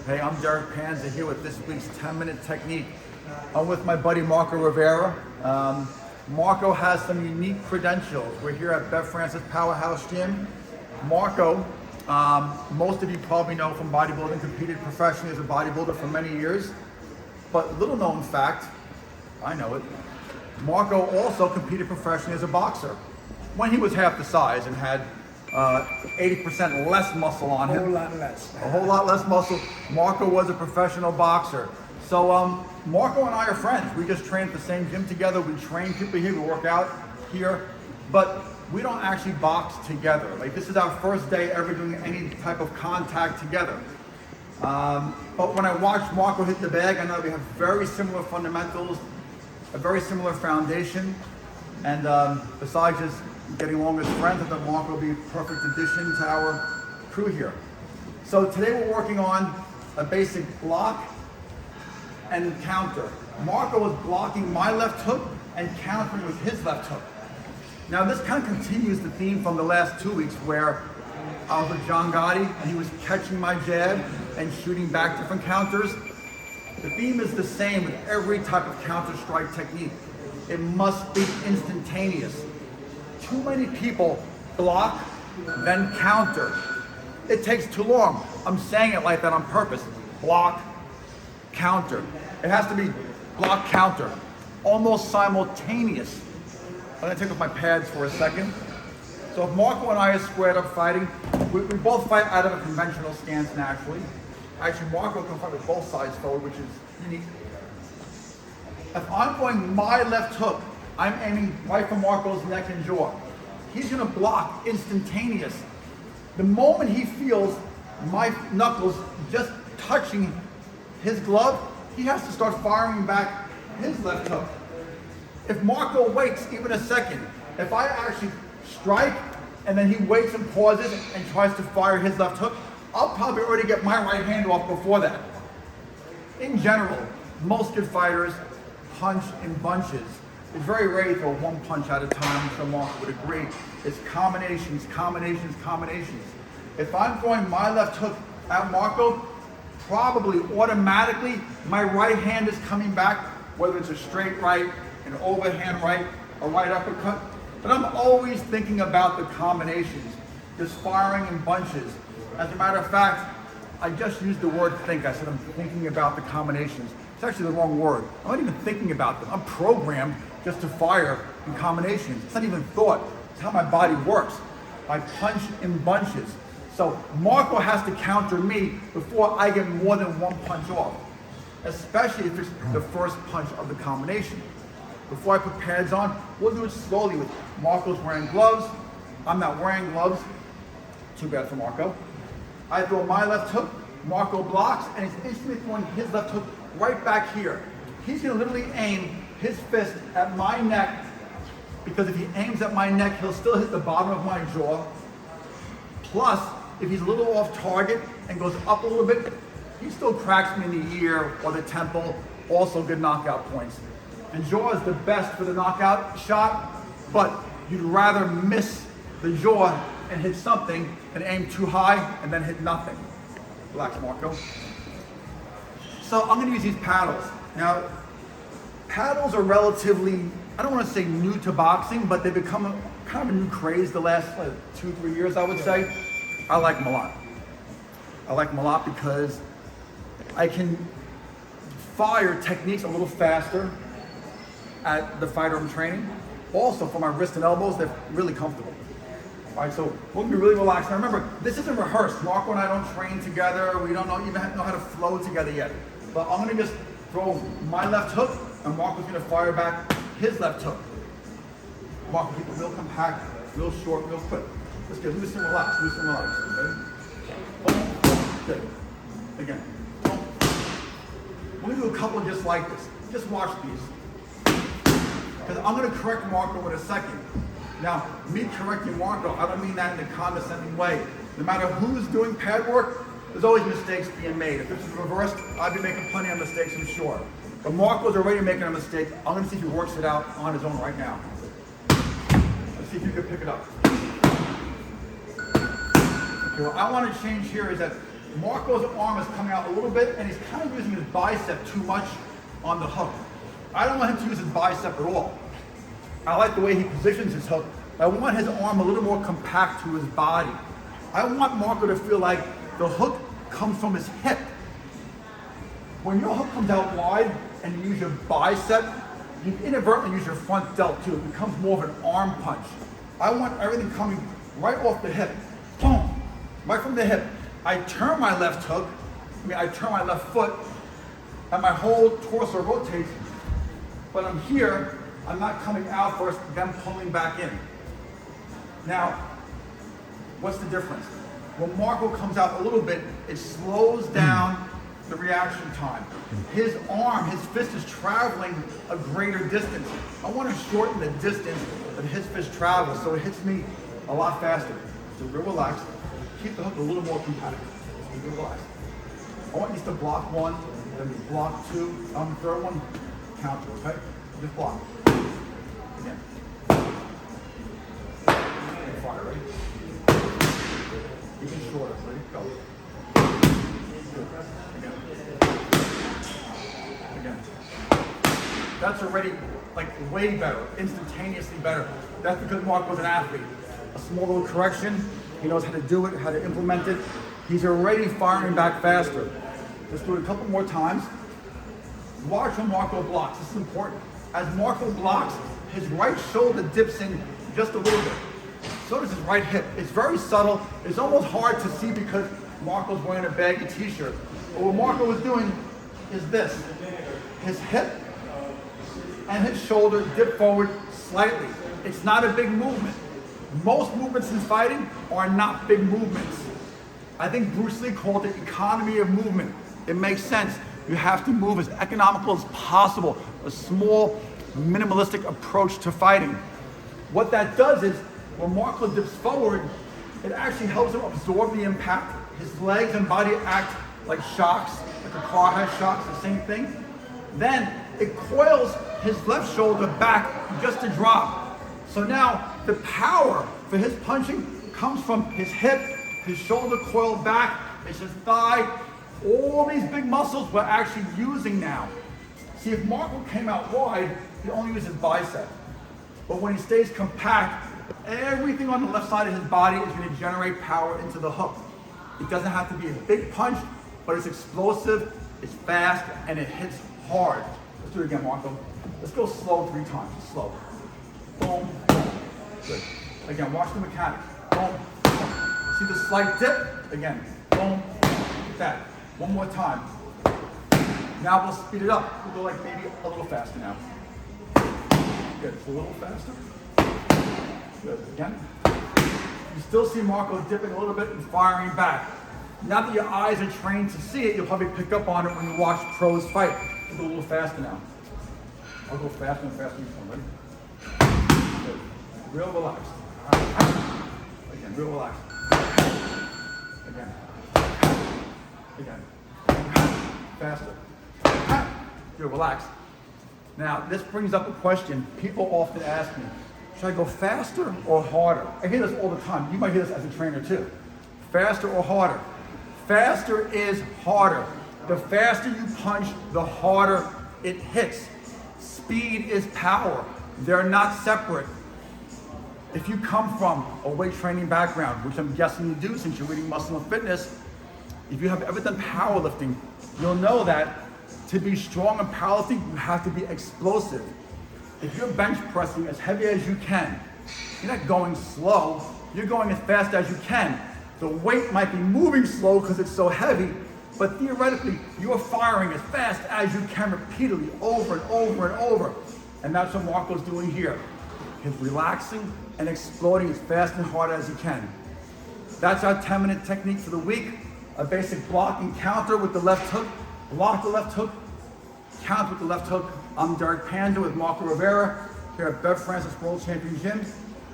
Hey, I'm Derek Panza here with this week's 10-minute technique. I'm with my buddy Marco Rivera. Marco has some unique credentials. We're here at Bev Francis Powerhouse Gym. Marco, most of you probably know from bodybuilding, competed professionally as a bodybuilder for many years. But little known fact, I know it, Marco also competed professionally as a boxer when he was half the size and had 80% less muscle on him. A whole lot less. A whole lot less muscle. Marco was a professional boxer. So Marco and I are friends. We just train at the same gym together. We train people here, we work out here, but we don't actually box together. Like, this is our first day ever doing any type of contact together. But when I watched Marco hit the bag, I know we have very similar fundamentals, a very similar foundation, and besides just getting along as friends, I thought Marco will be a perfect addition to our crew here. So today we're working on a basic block and counter. Marco was blocking my left hook and countering with his left hook. Now this kind of continues the theme from the last 2 weeks where I was with John Gotti and he was catching my jab and shooting back different counters. The theme is the same with every type of counter strike technique. It must be instantaneous. Too many people block, then counter. It takes too long. I'm saying it like that on purpose. Block, counter. It has to be block, counter. Almost simultaneous. I'm gonna take off my pads for a second. So if Marco and I are squared up fighting, we both fight out of a conventional stance naturally. Actually, Marco can fight with both sides forward, which is unique. If I'm going my left hook, I'm aiming right for Marco's neck and jaw. He's gonna block instantaneous. The moment he feels my knuckles just touching his glove, he has to start firing back his left hook. If Marco waits even a second, if I actually strike and then he waits and pauses and tries to fire his left hook, I'll probably already get my right hand off before that. In general, most good fighters punch in bunches. It's very rare to throw one punch at a time, so Marco would agree. It's combinations, combinations, combinations. If I'm throwing my left hook at Marco, probably automatically my right hand is coming back, whether it's a straight right, an overhand right, a right uppercut. But I'm always thinking about the combinations, just firing in bunches. As a matter of fact, I just used the word think. I said I'm thinking about the combinations. It's actually the wrong word. I'm not even thinking about them. I'm programmed just to fire in combinations. It's not even thought. It's how my body works. I punch in bunches. So Marco has to counter me before I get more than one punch off, especially if it's the first punch of the combination. Before I put pads on, we'll do it slowly with Marco's wearing gloves. I'm not wearing gloves. Too bad for Marco. I throw my left hook, Marco blocks, and he's instantly throwing his left hook right back here. He's gonna literally aim his fist at my neck, because if he aims at my neck, he'll still hit the bottom of my jaw. Plus, if he's a little off target and goes up a little bit, he still cracks me in the ear or the temple, also good knockout points. The jaw is the best for the knockout shot, but you'd rather miss the jaw and hit something than aim too high and then hit nothing. Relax, Marco. So I'm gonna use these paddles. Now, paddles are relatively, I don't want to say new to boxing, but they've become kind of a new craze the last 2-3 years, I would say. I like them a lot. I like them a lot because I can fire techniques a little faster at the fighter I'm training. Also, for my wrists and elbows, they're really comfortable. All right, so we'll be really relaxed. Now remember, this isn't rehearsed. Marco and I don't train together. We don't even know how to flow together yet. But I'm gonna just throw my left hook, and Marco's gonna fire back his left hook. Marco, keep it real compact, real short, real quick. Let's get loose and relax, loose and relax. Okay? Good. Again. We're gonna do a couple just like this. Just watch these. Because I'm gonna correct Marco in a second. Now, me correcting Marco, I don't mean that in a condescending way. No matter who's doing pad work, there's always mistakes being made. If this is reversed, I'd be making plenty of mistakes, I'm sure. But Marco's already making a mistake. I'm gonna see if he works it out on his own right now. Let's see if you can pick it up. Okay, what I want to change here is that Marco's arm is coming out a little bit, and he's kind of using his bicep too much on the hook. I don't want him to use his bicep at all. I like the way he positions his hook. I want his arm a little more compact to his body. I want Marco to feel like the hook comes from his hip. When your hook comes out wide and you use your bicep, you inadvertently use your front delt too. It becomes more of an arm punch. I want everything coming right off the hip. Boom, right from the hip. I turn my left hook, I turn my left foot, and my whole torso rotates, but I'm here, I'm not coming out first, then pulling back in. Now, what's the difference? When Marco comes out a little bit, it slows down the reaction time. His arm, his fist is traveling a greater distance. I want to shorten the distance that his fist travels so it hits me a lot faster. So real relaxed. Keep the hook a little more compact. Real relaxed. I want you to block one, then block two, third one, counter, okay? Just block. Again. Fire, ready? Even shorter, ready? Go. Again. That's already like way better, instantaneously better. That's because Marco's an athlete. A small little correction, he knows how to do it, how to implement it. He's already firing back faster. Let's do it a couple more times. Watch when Marco blocks, this is important. As Marco blocks, his right shoulder dips in just a little bit. So does his right hip. It's very subtle. It's almost hard to see because Marco's wearing a baggy t-shirt. But what Marco was doing is this. His hip and his shoulder dip forward slightly. It's not a big movement. Most movements in fighting are not big movements. I think Bruce Lee called it economy of movement. It makes sense. You have to move as economical as possible. A small, minimalistic approach to fighting. What that does is, when Marco dips forward, it actually helps him absorb the impact. His legs and body act like shocks, like a car has shocks, the same thing. Then it coils his left shoulder back just to drop. So now the power for his punching comes from his hip, his shoulder coiled back, it's his thigh. All these big muscles we're actually using now. See, if Marco came out wide, he only uses bicep. But when he stays compact, everything on the left side of his body is going to generate power into the hook. It doesn't have to be a big punch, but it's explosive, it's fast, and it hits hard. Let's do it again, Marco. Let's go slow 3 times, slow. Boom, boom. Good. Again, watch the mechanics. Boom, boom. See the slight dip? Again, boom, that. One more time. Now we'll speed it up. We'll go like maybe a little faster now. Good, a little faster. Good, again. You still see Marco dipping a little bit and firing back. Now that your eyes are trained to see it, you'll probably pick up on it when you watch pros fight. We'll go a little faster now. I'll go faster and faster each one, ready? Good. Real relaxed. Again, real relaxed. Again. Again. Faster. Good, relax. Now, this brings up a question people often ask me. Should I go faster or harder? I hear this all the time. You might hear this as a trainer too. Faster or harder? Faster is harder. The faster you punch, the harder it hits. Speed is power. They're not separate. If you come from a weight training background, which I'm guessing you do since you're reading Muscle and Fitness, if you have ever done powerlifting, you'll know that to be strong in powerlifting, you have to be explosive. If you're bench pressing as heavy as you can, you're not going slow, you're going as fast as you can. The weight might be moving slow because it's so heavy, but theoretically, you're firing as fast as you can repeatedly, over and over and over. And that's what Marco's doing here. He's relaxing and exploding as fast and hard as he can. That's our 10-minute technique for the week. A basic block and counter with the left hook. Block the left hook, counter with the left hook. I'm Derek Panda with Marco Rivera here at Bev Francis World Champion Gym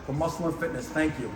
for Muscle and Fitness. Thank you.